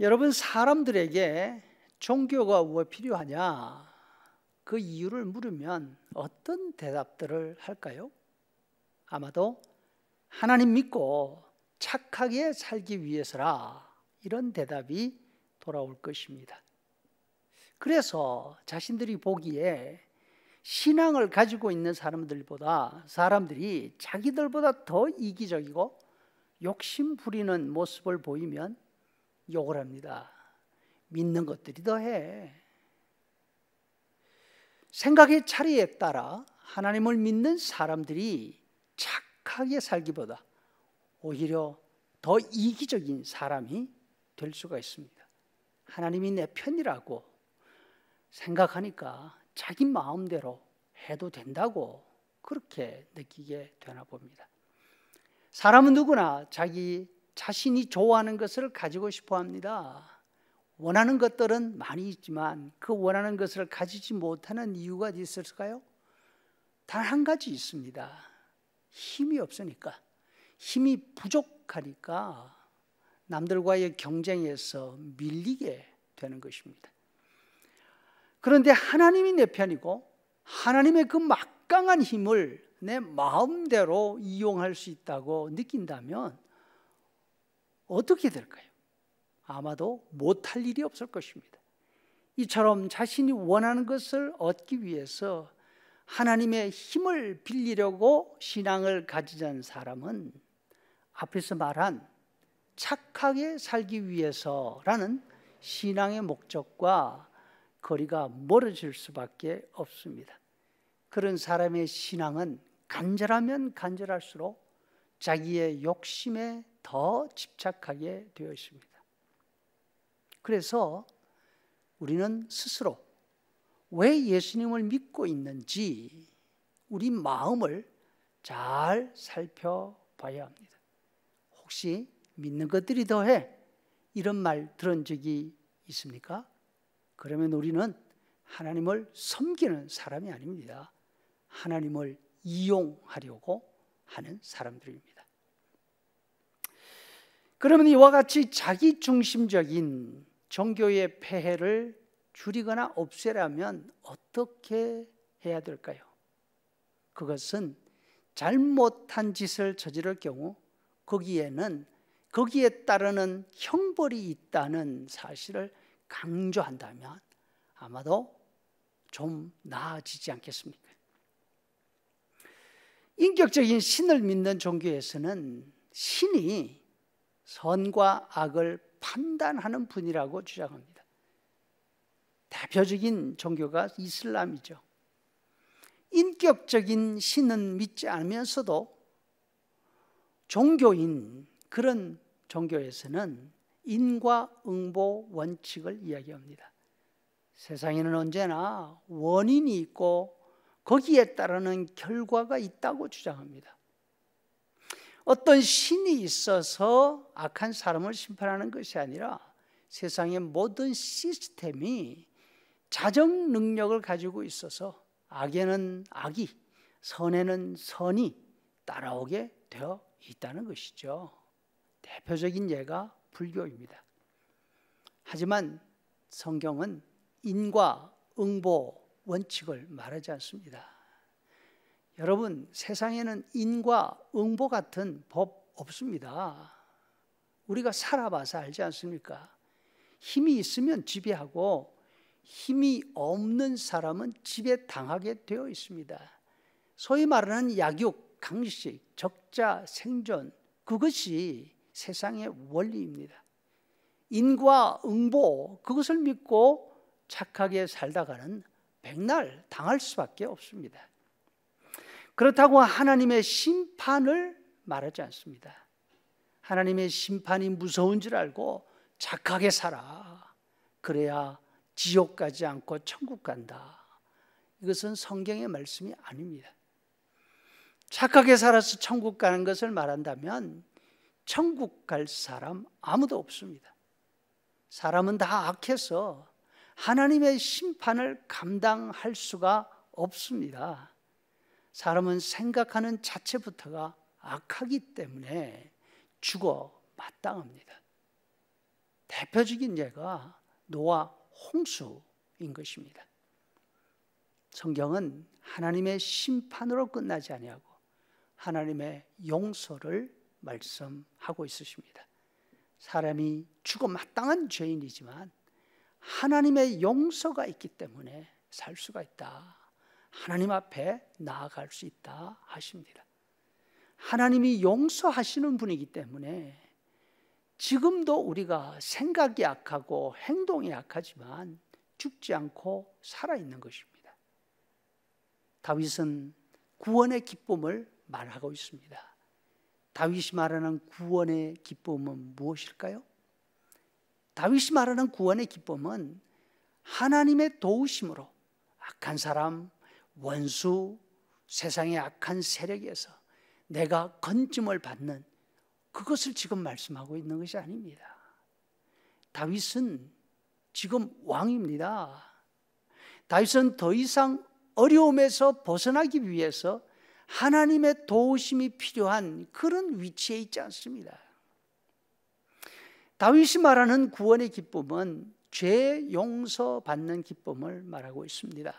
여러분, 사람들에게 종교가 왜 필요하냐? 그 이유를 물으면 어떤 대답들을 할까요? 아마도 하나님 믿고 착하게 살기 위해서라, 이런 대답이 돌아올 것입니다. 그래서 자신들이 보기에 신앙을 가지고 있는 사람들이 자기들보다 더 이기적이고 욕심 부리는 모습을 보이면 욕을 합니다. 믿는 것들이 더해. 생각의 차이에 따라 하나님을 믿는 사람들이 착하게 살기보다 오히려 더 이기적인 사람이 될 수가 있습니다. 하나님이 내 편이라고 생각하니까 자기 마음대로 해도 된다고 그렇게 느끼게 되나 봅니다. 사람은 누구나 자신이 좋아하는 것을 가지고 싶어 합니다. 원하는 것들은 많이 있지만 그 원하는 것을 가지지 못하는 이유가 있을까요? 단 한 가지 있습니다. 힘이 없으니까, 힘이 부족하니까 남들과의 경쟁에서 밀리게 되는 것입니다. 그런데 하나님이 내 편이고 하나님의 그 막강한 힘을 내 마음대로 이용할 수 있다고 느낀다면 어떻게 될까요? 아마도 못할 일이 없을 것입니다. 이처럼 자신이 원하는 것을 얻기 위해서 하나님의 힘을 빌리려고 신앙을 가지자는 사람은 앞에서 말한 착하게 살기 위해서라는 신앙의 목적과 거리가 멀어질 수밖에 없습니다. 그런 사람의 신앙은 간절하면 간절할수록 자기의 욕심에 더 집착하게 되어 있습니다. 그래서 우리는 스스로 왜 예수님을 믿고 있는지 우리 마음을 잘 살펴봐야 합니다. 혹시 믿는 것들이 더해, 이런 말 들은 적이 있습니까? 그러면 우리는 하나님을 섬기는 사람이 아닙니다. 하나님을 이용하려고 하는 사람들입니다. 그러면 이와 같이 자기중심적인 종교의 폐해를 줄이거나 없애려면 어떻게 해야 될까요? 그것은 잘못한 짓을 저지를 경우 거기에 따르는 형벌이 있다는 사실을 강조한다면 아마도 좀 나아지지 않겠습니까? 인격적인 신을 믿는 종교에서는 신이 선과 악을 판단하는 분이라고 주장합니다. 대표적인 종교가 이슬람이죠. 인격적인 신은 믿지 않으면서도 종교인 그런 종교에서는 인과응보 원칙을 이야기합니다. 세상에는 언제나 원인이 있고 거기에 따르는 결과가 있다고 주장합니다. 어떤 신이 있어서 악한 사람을 심판하는 것이 아니라 세상의 모든 시스템이 자정 능력을 가지고 있어서 악에는 악이, 선에는 선이 따라오게 되어 있다는 것이죠. 대표적인 예가 불교입니다. 하지만 성경은 인과응보 원칙을 말하지 않습니다. 여러분, 세상에는 인과응보 같은 법 없습니다. 우리가 살아봐서 알지 않습니까? 힘이 있으면 지배하고 힘이 없는 사람은 지배당하게 되어 있습니다. 소위 말하는 약육, 강식, 적자, 생존, 그것이 세상의 원리입니다. 인과응보, 그것을 믿고 착하게 살다가는 백날 당할 수밖에 없습니다. 그렇다고 하나님의 심판을 말하지 않습니다. 하나님의 심판이 무서운 줄 알고 착하게 살아. 그래야 지옥 가지 않고 천국 간다. 이것은 성경의 말씀이 아닙니다. 착하게 살아서 천국 가는 것을 말한다면 천국 갈 사람 아무도 없습니다. 사람은 다 악해서 하나님의 심판을 감당할 수가 없습니다. 사람은 생각하는 자체부터가 악하기 때문에 죽어 마땅합니다. 대표적인 예가 노아 홍수인 것입니다. 성경은 하나님의 심판으로 끝나지 아니하고 하나님의 용서를 말씀하고 있으십니다. 사람이 죽어 마땅한 죄인이지만 하나님의 용서가 있기 때문에 살 수가 있다. 하나님 앞에 나아갈 수 있다 하십니다. 하나님이 용서하시는 분이기 때문에 지금도 우리가 생각이 약하고 행동이 약하지만 죽지 않고 살아있는 것입니다. 다윗은 구원의 기쁨을 말하고 있습니다. 다윗이 말하는 구원의 기쁨은 무엇일까요? 다윗이 말하는 구원의 기쁨은 하나님의 도우심으로 악한 사람, 원수, 세상의 악한 세력에서 내가 건짐을 받는 그것을 지금 말씀하고 있는 것이 아닙니다. 다윗은 지금 왕입니다. 다윗은 더 이상 어려움에서 벗어나기 위해서 하나님의 도우심이 필요한 그런 위치에 있지 않습니다. 다윗이 말하는 구원의 기쁨은 죄 용서받는 기쁨을 말하고 있습니다.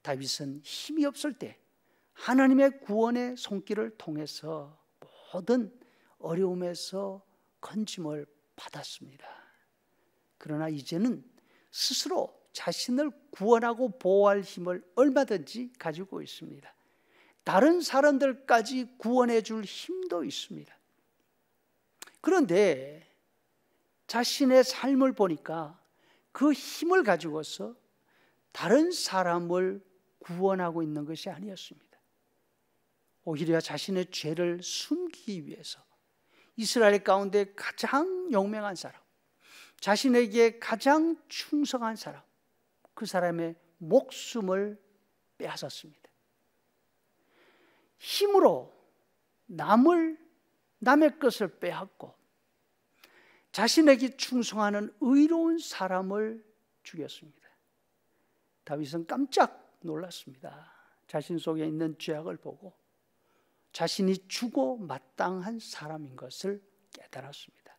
다윗은 힘이 없을 때 하나님의 구원의 손길을 통해서 모든 어려움에서 건짐을 받았습니다. 그러나 이제는 스스로 자신을 구원하고 보호할 힘을 얼마든지 가지고 있습니다. 다른 사람들까지 구원해 줄 힘도 있습니다. 그런데 자신의 삶을 보니까 그 힘을 가지고서 다른 사람을 구원하고 있는 것이 아니었습니다. 오히려 자신의 죄를 숨기기 위해서 이스라엘 가운데 가장 용맹한 사람, 자신에게 가장 충성한 사람, 그 사람의 목숨을 빼앗았습니다. 힘으로 남의 것을 빼앗고 자신에게 충성하는 의로운 사람을 죽였습니다. 다윗은 깜짝 놀랐습니다. 자신 속에 있는 죄악을 보고 자신이 죽어 마땅한 사람인 것을 깨달았습니다.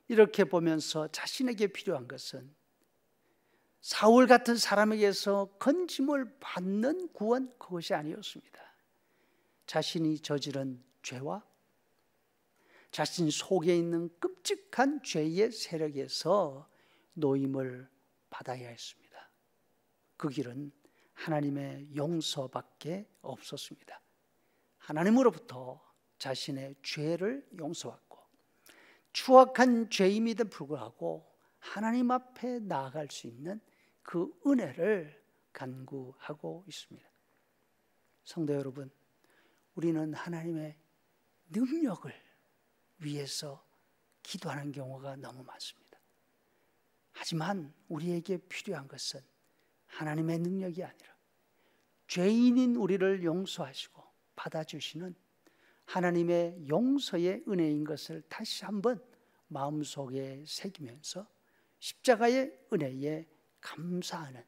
이렇게 보면서 자신에게 필요한 것은 사울 같은 사람에게서 건짐을 받는 구원, 그것이 아니었습니다. 자신이 저지른 죄와 자신 속에 있는 끔찍한 죄의 세력에서 노임을 받아야 했습니다. 그 길은 하나님의 용서밖에 없었습니다. 하나님으로부터 자신의 죄를 용서받고 추악한 죄임에도 불구하고 하나님 앞에 나아갈 수 있는 그 은혜를 간구하고 있습니다. 성도 여러분, 우리는 하나님의 능력을 위해서 기도하는 경우가 너무 많습니다. 하지만 우리에게 필요한 것은 하나님의 능력이 아니라 죄인인 우리를 용서하시고 받아주시는 하나님의 용서의 은혜인 것을 다시 한번 마음속에 새기면서 십자가의 은혜에 감사하는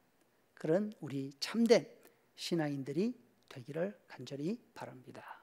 그런 우리 참된 신앙인들이 되기를 간절히 바랍니다.